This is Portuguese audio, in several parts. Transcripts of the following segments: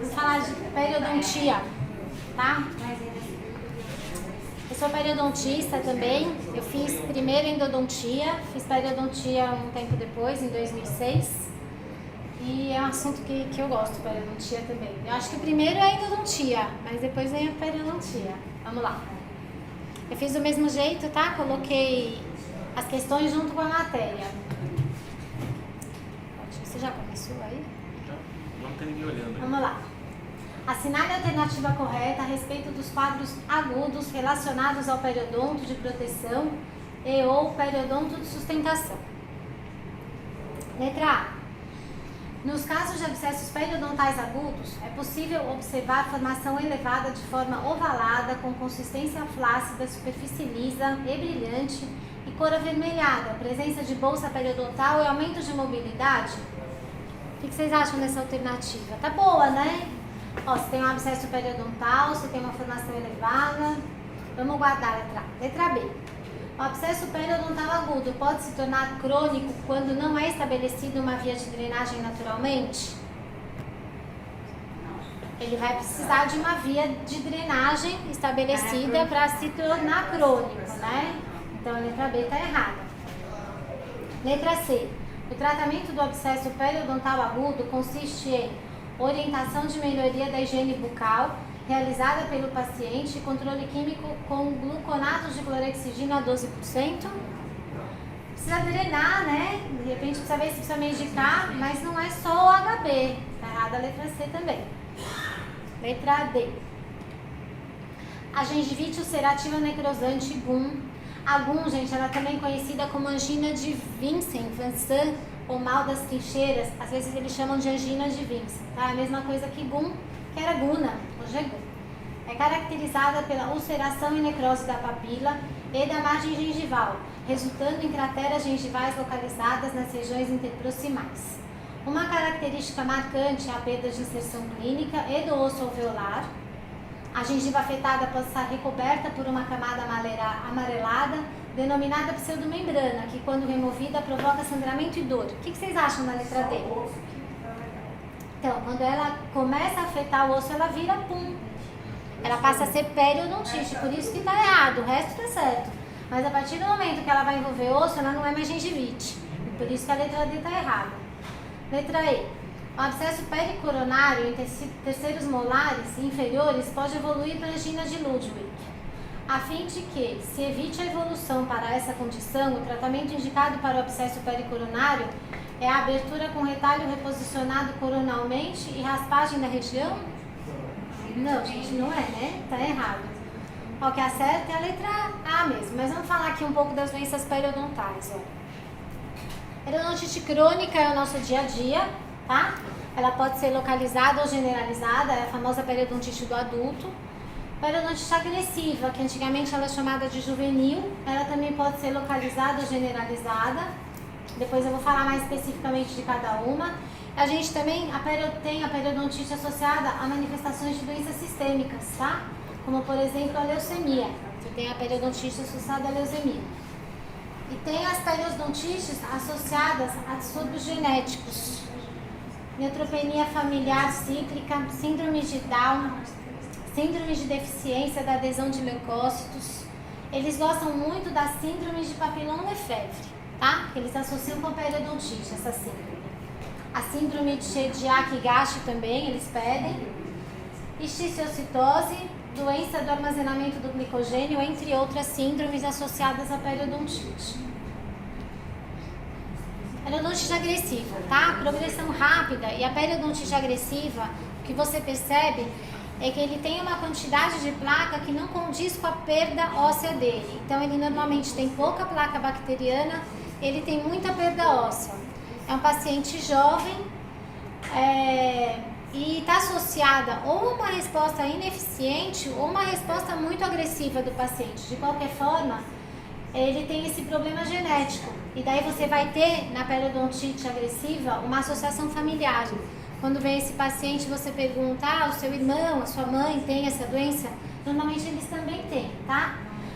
Vamos falar de periodontia, tá? Eu sou periodontista também. Eu fiz primeiro endodontia, fiz periodontia um tempo depois, em 2006. E é um assunto que eu gosto, periodontia também. Eu acho que primeiro é a endodontia, mas depois vem a periodontia. Vamos lá. Eu fiz do mesmo jeito, tá? Coloquei as questões junto com a matéria. Você já começou aí? Já. Não tem ninguém olhando. Vamos lá. Assinale a alternativa correta a respeito dos quadros agudos relacionados ao periodonto de proteção e ou periodonto de sustentação. Letra A. Nos casos de abscessos periodontais agudos, é possível observar formação elevada de forma ovalada, com consistência flácida, superfície lisa e brilhante e cor avermelhada, presença de bolsa periodontal e aumento de mobilidade. O que vocês acham dessa alternativa? Tá boa, né? Ó, se tem um abscesso periodontal, se tem uma formação elevada. Vamos guardar a letra A. Letra B. O abscesso periodontal agudo pode se tornar crônico quando não é estabelecida uma via de drenagem naturalmente? Ele vai precisar de uma via de drenagem estabelecida para se tornar crônico, né? Então a letra B está errada. Letra C. O tratamento do abscesso periodontal agudo consiste em orientação de melhoria da higiene bucal, realizada pelo paciente, controle químico com gluconato de clorexidina a 12%. Precisa drenar, né? De repente precisa ver se precisa medicar, mas não é só o HB. Tá errada a letra C também. Letra D. A gengivite ulcerativa necrosante GUM. A GUM, gente, ela também é conhecida como angina de Vincent, ou mal das trincheiras. Às vezes eles chamam de angina de Vincent, tá? A mesma coisa que GUM, que era Guna, hoje é GUM. É caracterizada pela ulceração e necrose da papila e da margem gengival, resultando em crateras gengivais localizadas nas regiões interproximais. Uma característica marcante é a perda de inserção clínica e do osso alveolar. A gengiva afetada pode estar recoberta por uma camada amarelada, denominada pseudomembrana, que quando removida provoca sangramento e dor. O que vocês acham da letra D? Então, quando ela começa a afetar o osso, ela vira pum. Ela passa a ser periodontite, por isso que está errado, o resto está certo. Mas a partir do momento que ela vai envolver osso, ela não é mais gengivite. Por isso que a letra D está errada. Letra E. O abscesso pericoronário em terceiros molares inferiores pode evoluir para angina de Ludwig. A fim de que se evite a evolução para essa condição, o tratamento indicado para o abscesso pericoronário é a abertura com retalho reposicionado coronalmente e raspagem da região? Não, gente, não é, né? Tá errado. O que acerta é a letra A mesmo. Mas vamos falar aqui um pouco das doenças periodontais, ó. Periodontite crônica é o nosso dia a dia, tá? Ela pode ser localizada ou generalizada, é a famosa periodontite do adulto. Periodontite agressiva, que antigamente ela é chamada de juvenil, ela também pode ser localizada ou generalizada. Depois eu vou falar mais especificamente de cada uma. A gente também tem a periodontite associada a manifestações de doenças sistêmicas, tá? Como, por exemplo, a leucemia. Você tem a periodontite associada à leucemia. E tem as periodontites associadas a distúrbios genéticos. Neutropenia familiar cíclica, síndrome de Down, síndrome de deficiência da adesão de leucócitos. Eles gostam muito da síndrome de Papillon-Lefèvre, tá? Eles associam com a periodontite, essa síndrome. A síndrome de Shediac-Gashi também, eles pedem. Histiciocitose, doença do armazenamento do glicogênio, entre outras síndromes associadas à periodontite. Periodontite agressiva, tá? Progressão rápida. E a periodontite agressiva, o que você percebe é que ele tem uma quantidade de placa que não condiz com a perda óssea dele. Então, ele normalmente tem pouca placa bacteriana, ele tem muita perda óssea. É um paciente jovem e está associada ou uma resposta ineficiente ou uma resposta muito agressiva do paciente. De qualquer forma, ele tem esse problema genético. E daí você vai ter, na periodontite agressiva, uma associação familiar. Quando vem esse paciente, você pergunta, o seu irmão, a sua mãe tem essa doença? Normalmente eles também têm, tá?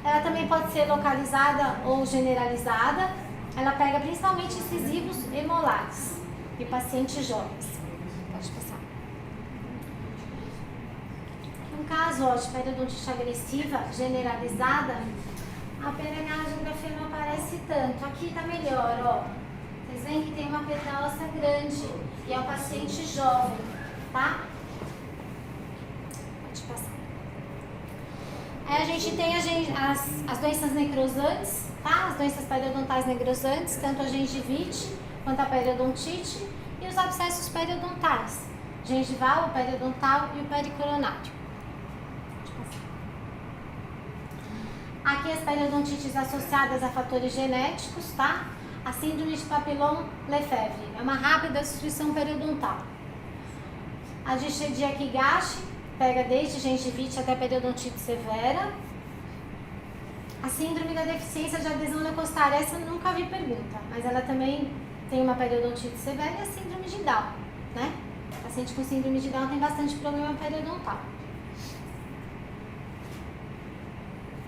Ela também pode ser localizada ou generalizada. Ela pega principalmente incisivos e molares. E pacientes jovens. Pode passar. caso ó, de periodontite agressiva generalizada, a pH não aparece tanto. Aqui tá melhor, ó. Vocês veem que tem uma perda óssea grande e é o paciente jovem, tá? Pode passar. Aí a gente tem as doenças necrosantes, tá? As doenças periodontais necrosantes, tanto a gengivite quanto a periodontite e os abscessos periodontais, gengival, o periodontal e o pericoronário. Aqui as periodontites associadas a fatores genéticos, tá? A síndrome de Papillon-Lefebvre é uma rápida destruição periodontal. A de Chiediac-Higashi pega desde gengivite até periodontite severa. A síndrome da deficiência de adesão leucostária, essa eu nunca vi pergunta, mas ela também tem uma periodontite severa e a síndrome de Down, né? O paciente com síndrome de Down tem bastante problema periodontal.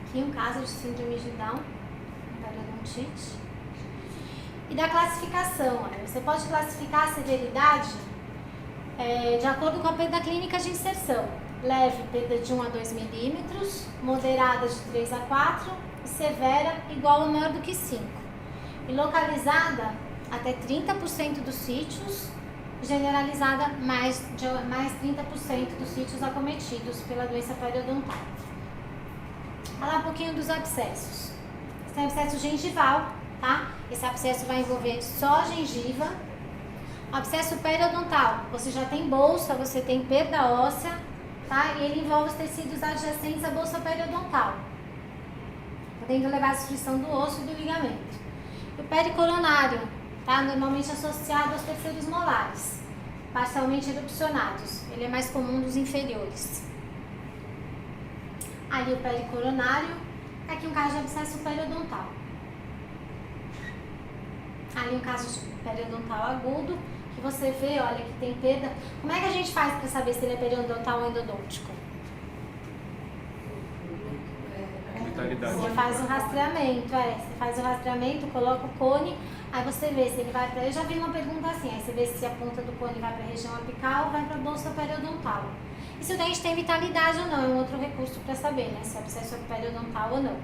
Aqui um caso de síndrome de Down, periodontite. E da classificação, olha, você pode classificar a severidade de acordo com a perda clínica de inserção. Leve, perda de 1 a 2 milímetros, moderada de 3 a 4 e severa igual ou maior do que 5. E localizada até 30% dos sítios, generalizada mais 30% dos sítios acometidos pela doença periodontal. Falar um pouquinho dos abscessos. Esse é o abscesso gengival, tá? Esse abscesso vai envolver só a gengiva. O abscesso periodontal, você já tem bolsa, você tem perda óssea, tá? E ele envolve os tecidos adjacentes à bolsa periodontal, podendo levar à destruição do osso e do ligamento. E o pericoronário, tá? Normalmente associado aos terceiros molares, parcialmente erupcionados. Ele é mais comum dos inferiores. Ali o pericoronário, aqui um caso de abscesso periodontal. Ali um caso de periodontal agudo, que você vê, olha, que tem perda. Como é que a gente faz para saber se ele é periodontal ou endodôntico? Vitalidade. Você faz o rastreamento, você faz o rastreamento, coloca o cone, aí você vê se ele vai para... Eu já vi uma pergunta assim, aí você vê se a ponta do cone vai para a região apical ou vai para a bolsa periodontal. E se o dente tem vitalidade ou não, é um outro recurso para saber, né, se o abscesso é periodontal ou não.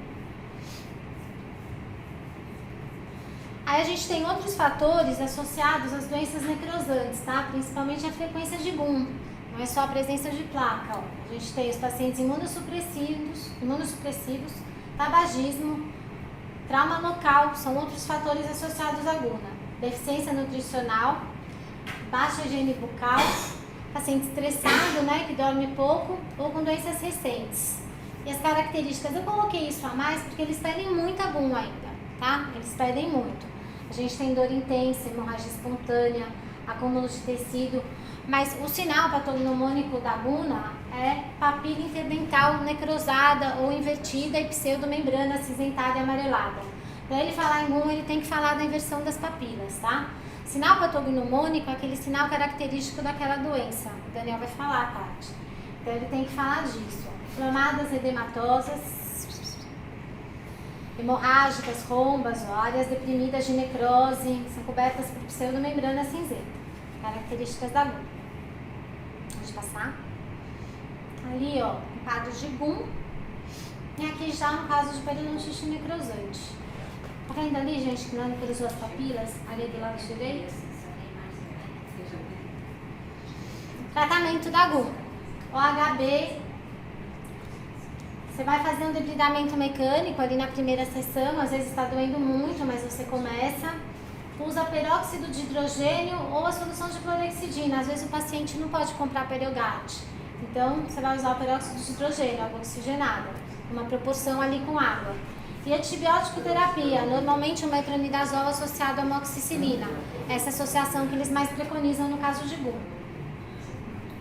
Aí a gente tem outros fatores associados às doenças necrosantes, tá? Principalmente a frequência de boom. Não é só a presença de placa, ó. A gente tem os pacientes imunossupressivos, tabagismo, trauma local, são outros fatores associados à guna. Deficiência nutricional, baixa higiene bucal, paciente estressado, né, que dorme pouco, ou com doenças recentes. E as características, eu coloquei isso a mais porque eles pedem muita gum ainda, tá? Eles pedem muito. A gente tem dor intensa, hemorragia espontânea, acúmulo de tecido, mas o sinal patognomônico da guna é papila interdental necrosada ou invertida e pseudomembrana acinzentada e amarelada. Para ele falar em gum, ele tem que falar da inversão das papilas, tá? Sinal patognomônico é aquele sinal característico daquela doença. O Daniel vai falar, Tati. Então ele tem que falar disso. Inflamadas, edematosas, hemorrágicas, rombas, áreas deprimidas de necrose, são cobertas por pseudomembrana cinzenta. Características da gum. Pode passar. Ali, ó, um quadro de gum. E aqui já um caso de periodontite necrosante. Tá vendo ali, gente, que não necrosou as papilas? Ali do lado direito. Tratamento da gum. OHB. Você vai fazer um debridamento mecânico ali na primeira sessão. Às vezes está doendo muito, mas você começa. Usa peróxido de hidrogênio ou a solução de clorexidina. Às vezes o paciente não pode comprar Periogate. Então, você vai usar o peróxido de hidrogênio, água oxigenada. Uma proporção ali com água. E antibiótico terapia, normalmente o metronidazol associado à amoxicilina. Essa associação que eles mais preconizam no caso de gum.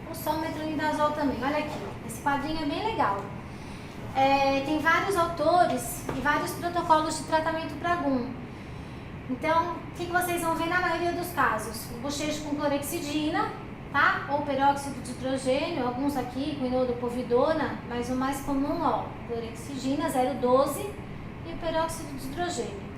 Ou só o metronidazol também. Olha aqui, esse quadrinho é bem legal. Tem vários autores e vários protocolos de tratamento para gum. Então, o que vocês vão ver na maioria dos casos? O bochecho com clorexidina, tá? Ou peróxido de hidrogênio, alguns aqui com inodopovidona, mas o mais comum, ó, clorexidina 0,12 e o peróxido de hidrogênio.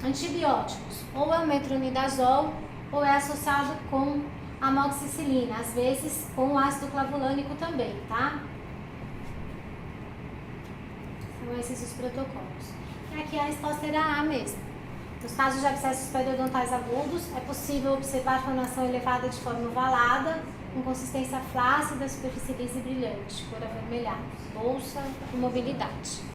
Antibióticos, ou é o metronidazol, ou é associado com amoxicilina, às vezes com o ácido clavulânico também, tá? Então, esses os protocolos. E aqui a resposta era A mesmo. Nos casos de abscessos periodontais agudos, é possível observar fonação elevada de forma ovalada, com consistência flácida, superfície lisa e brilhante, cor avermelhada, bolsa e mobilidade.